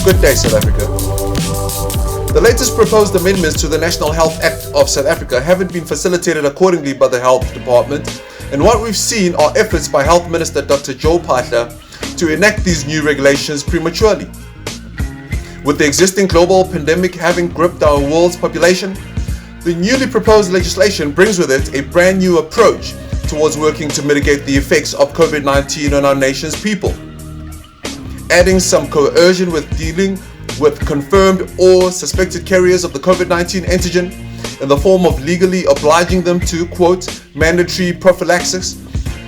Good day, South Africa. The latest proposed amendments to the National Health Act of South Africa haven't been facilitated accordingly by the Health Department, and what we've seen are efforts by Health Minister Dr. Joe Phaahla to enact these new regulations prematurely. With the existing global pandemic having gripped our world's population, the newly proposed legislation brings with it a brand new approach towards working to mitigate the effects of COVID-19 on our nation's people, adding some coercion with dealing with confirmed or suspected carriers of the COVID-19 antigen in the form of legally obliging them to, quote, mandatory prophylaxis,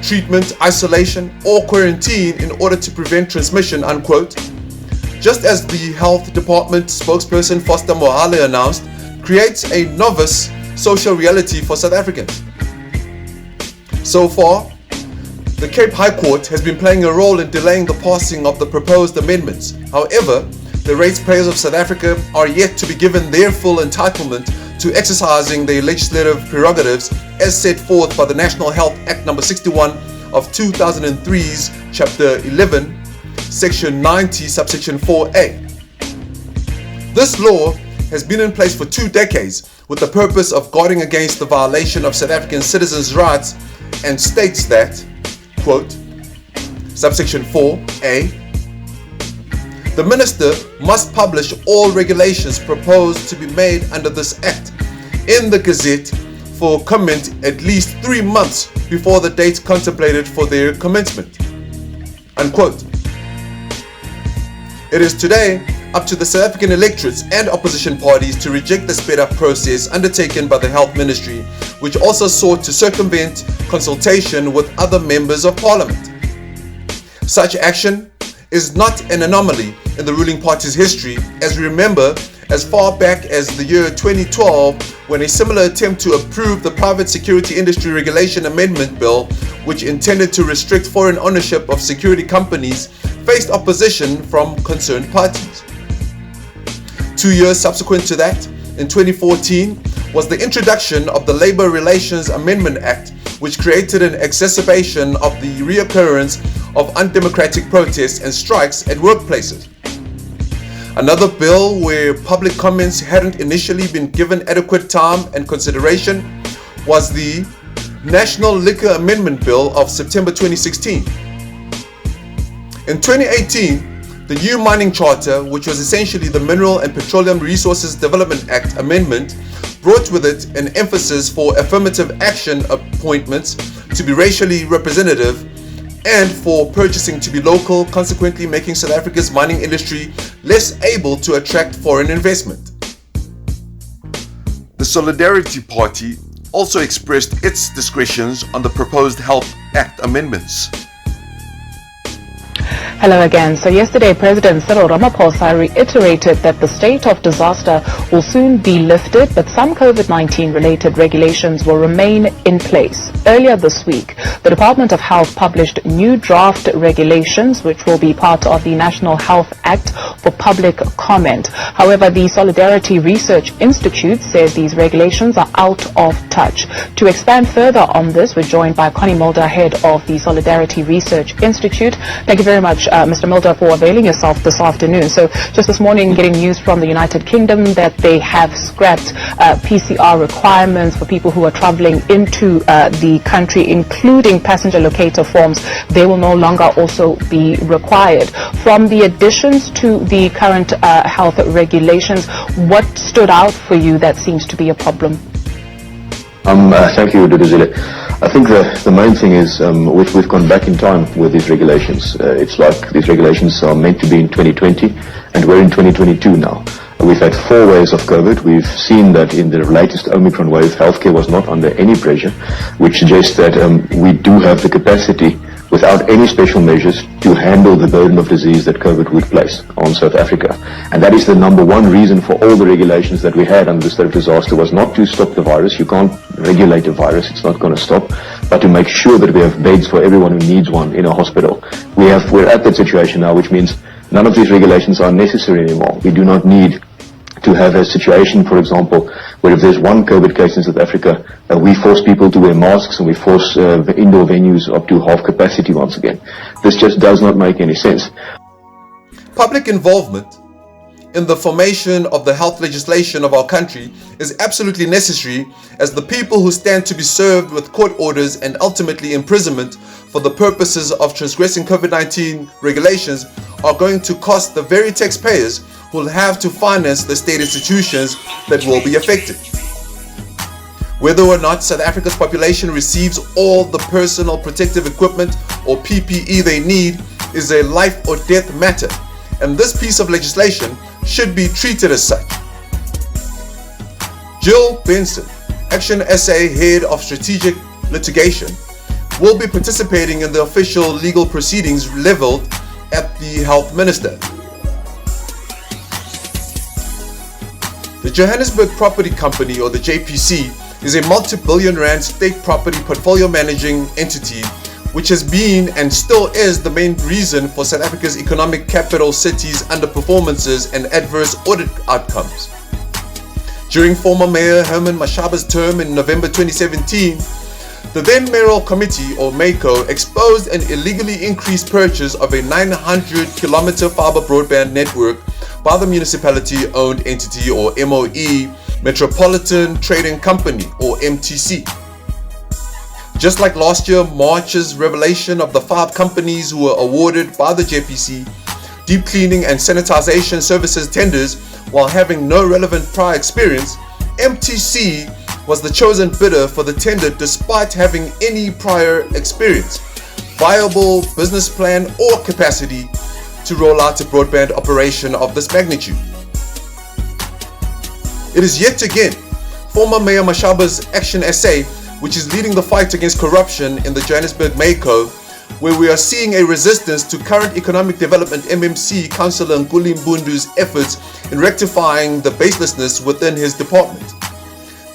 treatment, isolation, or quarantine in order to prevent transmission, unquote. Just as the Health Department spokesperson Foster Mohale announced, creates a novice social reality for South Africans. So far, the Cape High Court has been playing a role in delaying the passing of the proposed amendments. However, the ratepayers of South Africa are yet to be given their full entitlement to exercising their legislative prerogatives as set forth by the National Health Act No. 61 of 2003's Chapter 11, Section 90, Subsection 4A. This law has been in place for 2 decades with the purpose of guarding against the violation of South African citizens' rights and states that, quote, Subsection 4A, the Minister must publish all regulations proposed to be made under this Act in the Gazette for comment at least 3 months before the date contemplated for their commencement, unquote. It is today up to the South African electorates and opposition parties to reject the sped-up process undertaken by the Health Ministry, which also sought to circumvent consultation with other members of Parliament. Such action is not an anomaly in the ruling party's history, as we remember as far back as the year 2012, when a similar attempt to approve the Private Security Industry Regulation Amendment Bill, which intended to restrict foreign ownership of security companies, faced opposition from concerned parties. 2 years subsequent to that, in 2014, was the introduction of the Labour Relations Amendment Act, which created an exacerbation of the reoccurrence of undemocratic protests and strikes at workplaces. Another bill where public comments hadn't initially been given adequate time and consideration was the National Liquor Amendment Bill of September 2016. In 2018, the new Mining Charter, which was essentially the Mineral and Petroleum Resources Development Act amendment, brought with it an emphasis for affirmative action appointments to be racially representative and for purchasing to be local, consequently making South Africa's mining industry less able to attract foreign investment. The Solidarity Party also expressed its discretions on the proposed Health Act amendments. Hello again. So yesterday, President Cllr Nkuli reiterated that the state of disaster will soon be lifted, but some COVID-19 related regulations will remain in place. Earlier this week, the Department of Health published new draft regulations, which will be part of the National Health Act for public comment. However, the Solidarity Research Institute says these regulations are out of touch. To expand further on this, we're joined by Connie Mulder, head of the Solidarity Research Institute. Thank you very much, Mr. Mulder, for availing yourself this afternoon. So just this morning, getting news from the United Kingdom that they have scrapped PCR requirements for people who are traveling into the country, including passenger locator forms. They will no longer also be required. From the additions to the current health regulations, what stood out for you that seems to be a problem? Thank you, Duduzile. I think the main thing is we've gone back in time with these regulations. It's like these regulations are meant to be in 2020 and we're in 2022 now. We've had 4 waves of COVID. We've seen that in the latest Omicron wave, healthcare was not under any pressure, which suggests that we do have the capacity, without any special measures, to handle the burden of disease that COVID would place on South Africa. And that is the number one reason for all the regulations that we had under the state of disaster, was not to stop the virus. You can't regulate a virus, it's not going to stop, but to make sure that we have beds for everyone who needs one in a hospital. We're at that situation now, which means none of these regulations are necessary anymore. We do not need to have a situation, for example, where if there's one COVID case in South Africa, we force people to wear masks and we force the indoor venues up to half capacity once again. This just does not make any sense. Public involvement in the formation of the health legislation of our country is absolutely necessary, as the people who stand to be served with court orders and ultimately imprisonment for the purposes of transgressing COVID-19 regulations are going to cost the very taxpayers who will have to finance the state institutions that will be affected. Whether or not South Africa's population receives all the personal protective equipment or PPE they need is a life or death matter, and this piece of legislation should be treated as such. Jill Benson, Action SA Head of Strategic Litigation, will be participating in the official legal proceedings leveled at the Health Minister. The Johannesburg Property Company, or the JPC, is a multi-billion rand state property portfolio managing entity which has been and still is the main reason for South Africa's economic capital cities' underperformances and adverse audit outcomes. During former Mayor Herman Mashaba's term in November 2017, the then mayoral committee, or MACO, exposed an illegally increased purchase of a 900-kilometer fiber broadband network by the municipality-owned entity, or MOE, Metropolitan Trading Company, or MTC. Just like last year, March's revelation of the 5 companies who were awarded by the JPC deep cleaning and sanitization services tenders while having no relevant prior experience, MTC was the chosen bidder for the tender despite having any prior experience, viable business plan or capacity to roll out a broadband operation of this magnitude. It is yet again former Mayor Mashaba's Action SA which is leading the fight against corruption in the Johannesburg MACO, where we are seeing a resistance to current economic development Mmc Cllr Nkuli Mbundu's efforts in rectifying the baselessness within his department.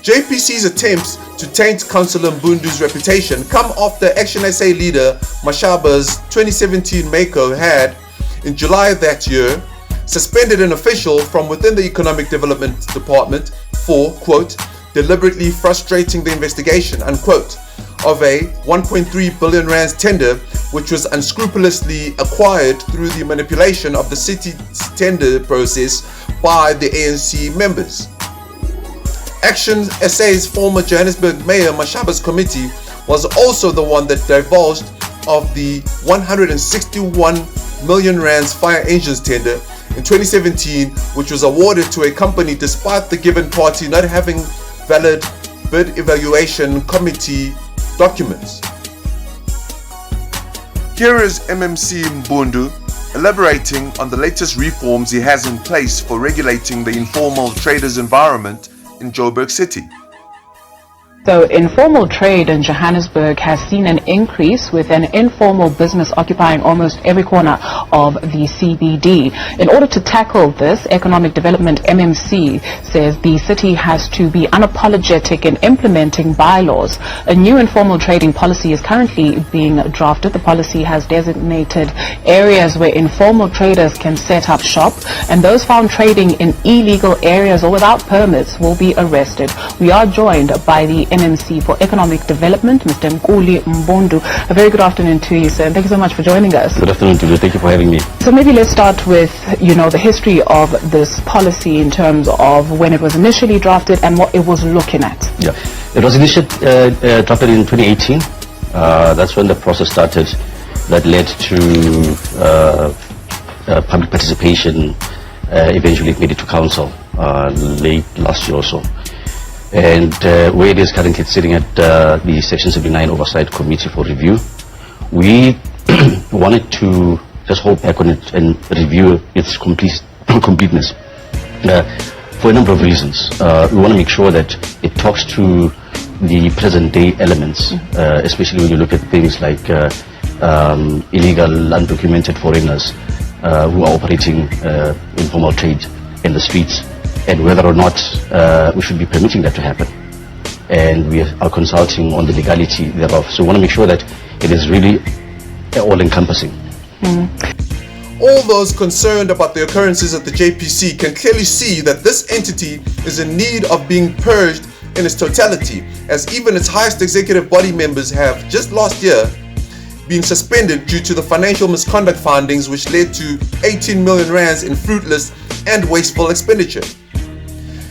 JPC's attempts to taint Cllr Mbundu's reputation come after Action SA leader Mashaba's 2017 MACO had, in July that year, suspended an official from within the Economic Development Department for, quote, deliberately frustrating the investigation, unquote, of a 1.3 billion rands tender which was unscrupulously acquired through the manipulation of the city's tender process by the ANC members. Action SA's former Johannesburg Mayor Mashaba's committee was also the one that divulged of the 161 million rands fire engines tender in 2017, which was awarded to a company despite the given party not having valid bid evaluation committee documents. Here is Mmc Mbundu elaborating on the latest reforms he has in place for regulating the informal traders environment in Joburg City. So informal trade in Johannesburg has seen an increase, with an informal business occupying almost every corner of the CBD. In order to tackle this, Economic Development MMC says the city has to be unapologetic in implementing bylaws. A new informal trading policy is currently being drafted. The policy has designated areas where informal traders can set up shop, and those found trading in illegal areas or without permits will be arrested. We are joined by the MMC for Economic Development, Mr. Nkuli Mbundu. A very good afternoon to you, sir, and thank you so much for joining us. Good afternoon to you. Thank you for having me. So maybe let's start with, the history of this policy in terms of when it was initially drafted and what it was looking at. Yeah, it was initially drafted in 2018. That's when the process started that led to public participation. Eventually it made it to council late last year or so. And where it is currently sitting at the Section 79 Oversight Committee for review, we wanted to just hold back on it and review its completeness for a number of reasons. We want to make sure that it talks to the present day elements, especially when you look at things like illegal, undocumented foreigners who are operating informal trade in the streets, and whether or not we should be permitting that to happen. And we are consulting on the legality thereof. So we want to make sure that it is really all-encompassing. All those concerned about the occurrences at the JPC can clearly see that this entity is in need of being purged in its totality, as even its highest executive body members have, just last year, been suspended due to the financial misconduct findings which led to 18 million rands in fruitless and wasteful expenditure.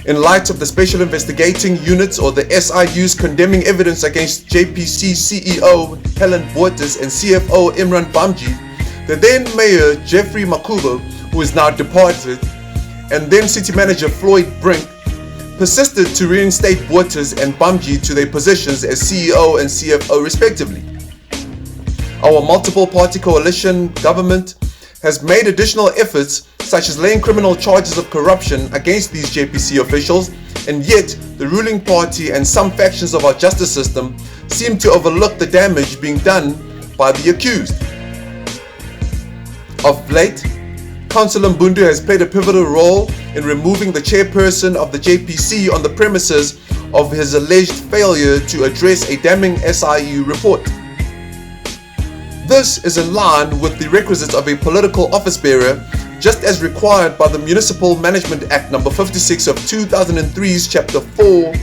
In light of the Special Investigating Units or the SIU's condemning evidence against JPC CEO Helen Bottas and CFO Imran Bamji, the then Mayor Jeffrey Makubo, who is now departed, and then City Manager Floyd Brink, persisted to reinstate Bottas and Bamji to their positions as CEO and CFO respectively. Our multiple party coalition government has made additional efforts such as laying criminal charges of corruption against these JPC officials, and yet the ruling party and some factions of our justice system seem to overlook the damage being done by the accused. Of late, Cllr Mbundu has played a pivotal role in removing the chairperson of the JPC on the premises of his alleged failure to address a damning SIU report. This is in line with the requisites of a political office bearer, just as required by the Municipal Management Act No. 56 of 2003's Chapter 4,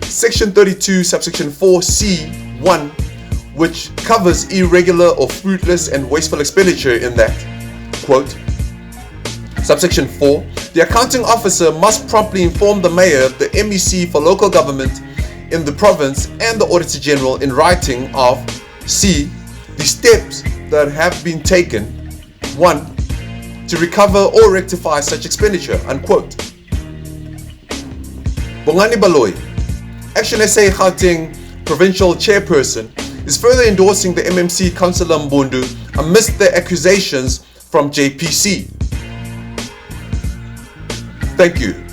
Section 32, Subsection 4C1, which covers irregular or fruitless and wasteful expenditure in that, quote, Subsection 4, the accounting officer must promptly inform the mayor, the MEC for local government in the province and the Auditor General in writing of C. The steps that have been taken, 1. To recover or rectify such expenditure, unquote. Bongani Baloyi, Action SA Gauteng Provincial Chairperson, is further endorsing the MMC Cllr Mbundu amidst the accusations from JPC. Thank you.